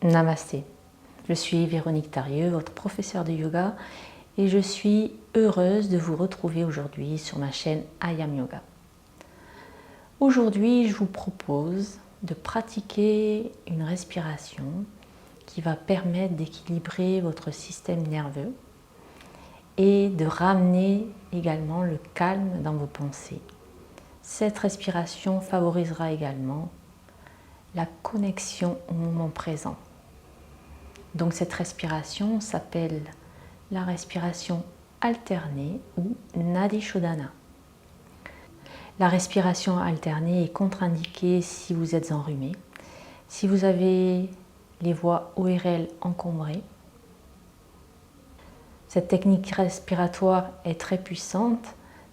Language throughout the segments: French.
Namasté, je suis Véronique Tarieux, votre professeure de yoga, et je suis heureuse de vous retrouver aujourd'hui sur ma chaîne I Am Yoga. Aujourd'hui, je vous propose de pratiquer une respiration qui va permettre d'équilibrer votre système nerveux et de ramener également le calme dans vos pensées. Cette respiration favorisera également la connexion au moment présent. Donc cette respiration s'appelle la respiration alternée ou Nadi Shodhana. La respiration alternée est contre-indiquée si vous êtes enrhumé, si vous avez les voies ORL encombrées. Cette technique respiratoire est très puissante,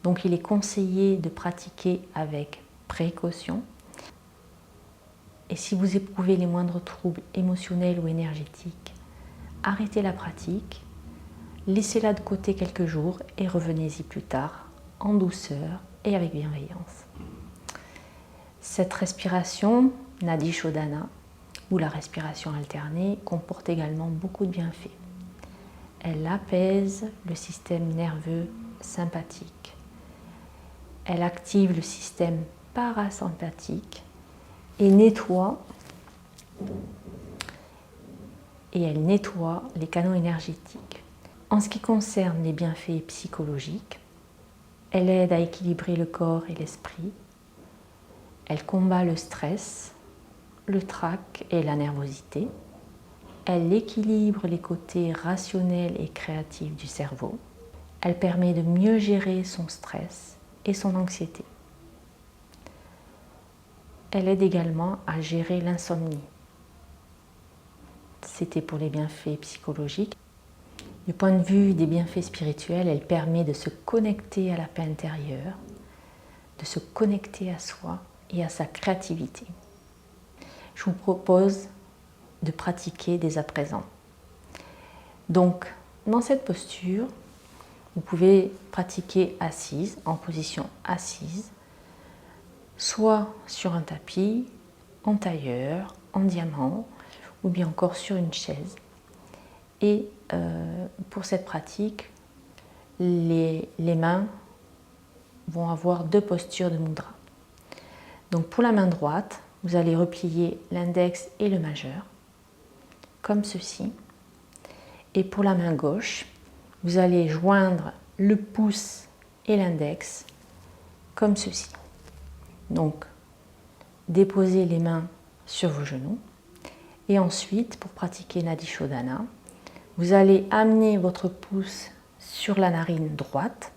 donc il est conseillé de pratiquer avec précaution. Et si vous éprouvez les moindres troubles émotionnels ou énergétiques, arrêtez la pratique, laissez-la de côté quelques jours et revenez-y plus tard, en douceur et avec bienveillance. Cette respiration, Nadi Shodhana, ou la respiration alternée, comporte également beaucoup de bienfaits. Elle apaise le système nerveux sympathique. Elle active le système parasympathique et elle nettoie les canaux énergétiques. En ce qui concerne les bienfaits psychologiques, elle aide à équilibrer le corps et l'esprit. Elle combat le stress, le trac et la nervosité. Elle équilibre les côtés rationnels et créatifs du cerveau. Elle permet de mieux gérer son stress et son anxiété. Elle aide également à gérer l'insomnie. C'était pour les bienfaits psychologiques. Du point de vue des bienfaits spirituels, elle permet de se connecter à la paix intérieure, de se connecter à soi et à sa créativité. Je vous propose de pratiquer dès à présent. Donc, dans cette posture, vous pouvez pratiquer assise, en position assise, soit sur un tapis, en tailleur, en diamant, ou bien encore sur une chaise. Et pour cette pratique, les mains vont avoir deux postures de mudra. Donc pour la main droite, vous allez replier l'index et le majeur, comme ceci. Et pour la main gauche, vous allez joindre le pouce et l'index, comme ceci. Donc, déposez les mains sur vos genoux. Et ensuite, pour pratiquer Nadi Shodhana, vous allez amener votre pouce sur la narine droite.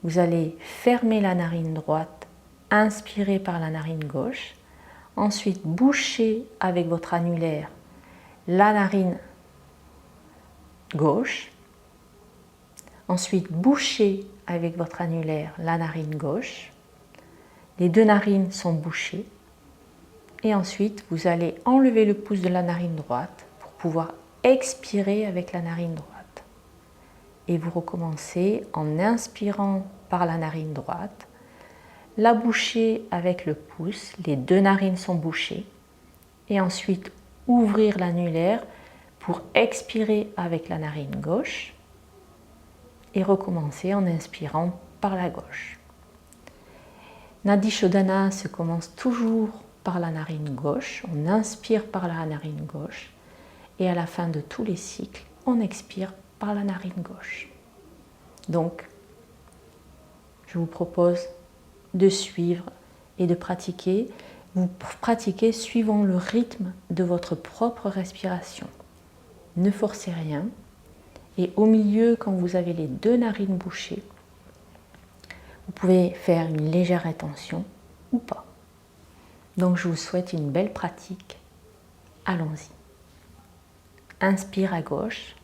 Vous allez fermer la narine droite, inspirer par la narine gauche. Ensuite, boucher avec votre annulaire la narine gauche. Ensuite, bouchez avec votre annulaire la narine gauche. Les deux narines sont bouchées. Et ensuite, vous allez enlever le pouce de la narine droite pour pouvoir expirer avec la narine droite. Et vous recommencez en inspirant par la narine droite. La boucher avec le pouce, les deux narines sont bouchées. Et ensuite, ouvrir l'annulaire pour expirer avec la narine gauche. Et recommencer en inspirant par la gauche. Nadi Shodhana se commence toujours par la narine gauche, on inspire par la narine gauche et à la fin de tous les cycles, on expire par la narine gauche. Donc, je vous propose de suivre et de pratiquer. Vous pratiquez suivant le rythme de votre propre respiration. Ne forcez rien. Et au milieu, quand vous avez les deux narines bouchées, vous pouvez faire une légère rétention ou pas. Donc je vous souhaite une belle pratique. Allons-y. Inspire à gauche.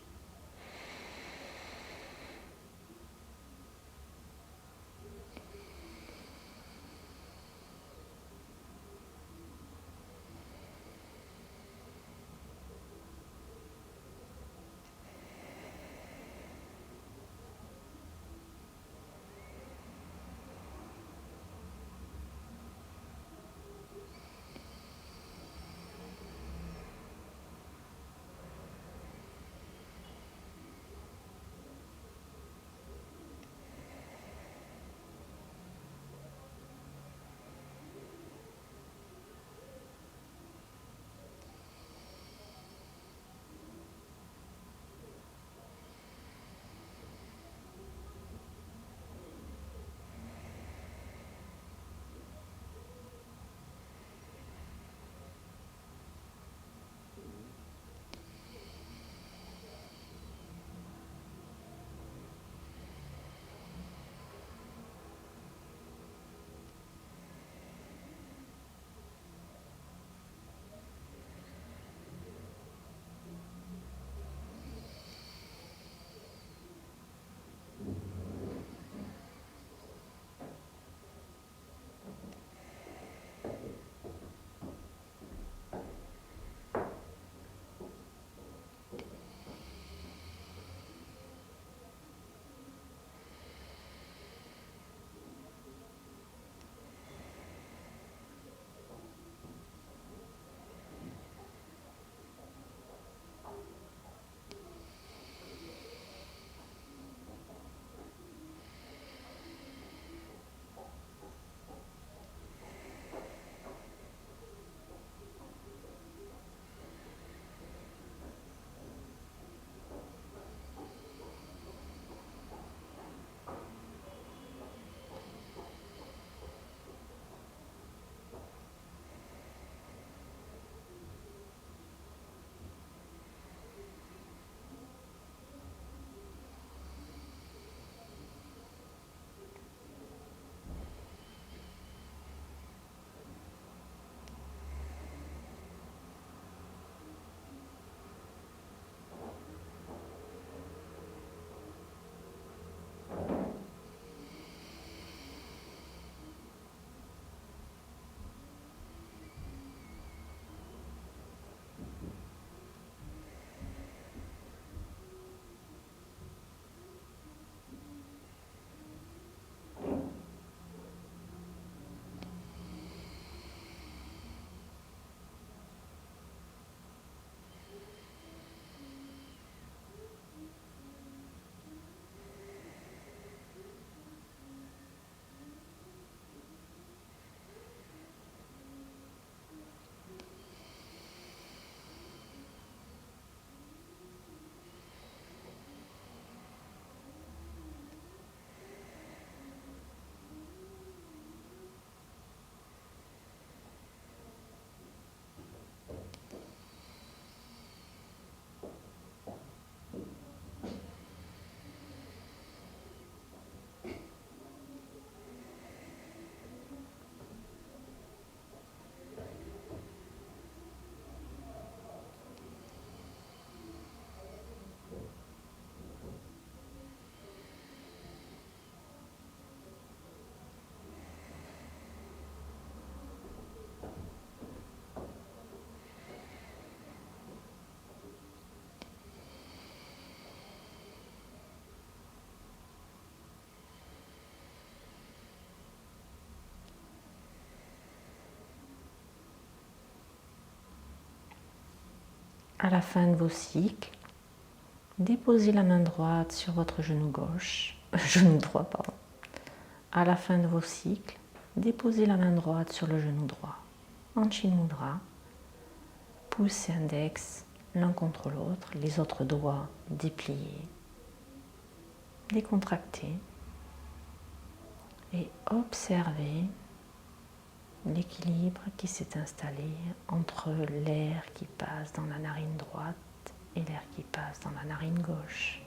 À la fin de vos cycles, déposez la main droite sur votre genou gauche, genou droit, pardon. À la fin de vos cycles, déposez la main droite sur le genou droit. Anchi Mudra, pouce et index l'un contre l'autre, les autres doigts dépliés, décontractés, et observez l'équilibre qui s'est installé entre l'air qui passe dans la narine droite et l'air qui passe dans la narine gauche.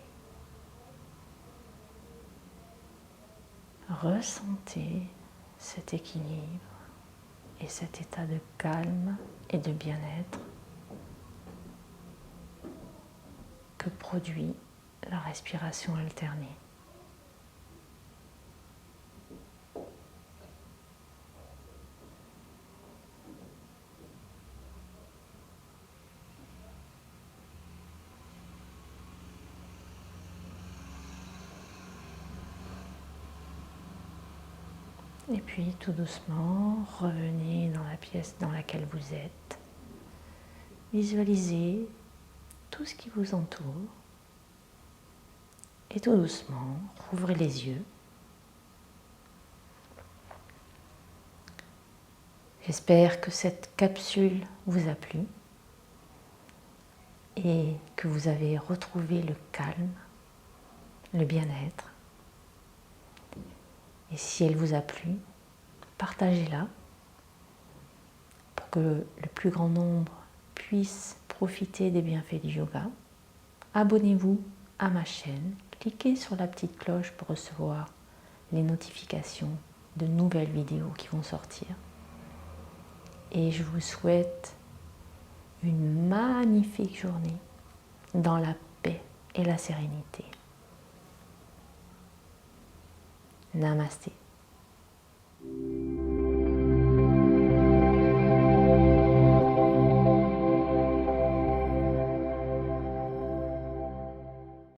Ressentez cet équilibre et cet état de calme et de bien-être que produit la respiration alternée. Et puis tout doucement, revenez dans la pièce dans laquelle vous êtes. Visualisez tout ce qui vous entoure. Et tout doucement, rouvrez les yeux. J'espère que cette capsule vous a plu et que vous avez retrouvé le calme, le bien-être. Et si elle vous a plu, partagez-la pour que le plus grand nombre puisse profiter des bienfaits du yoga. Abonnez-vous à ma chaîne, cliquez sur la petite cloche pour recevoir les notifications de nouvelles vidéos qui vont sortir. Et je vous souhaite une magnifique journée dans la paix et la sérénité. Namasté.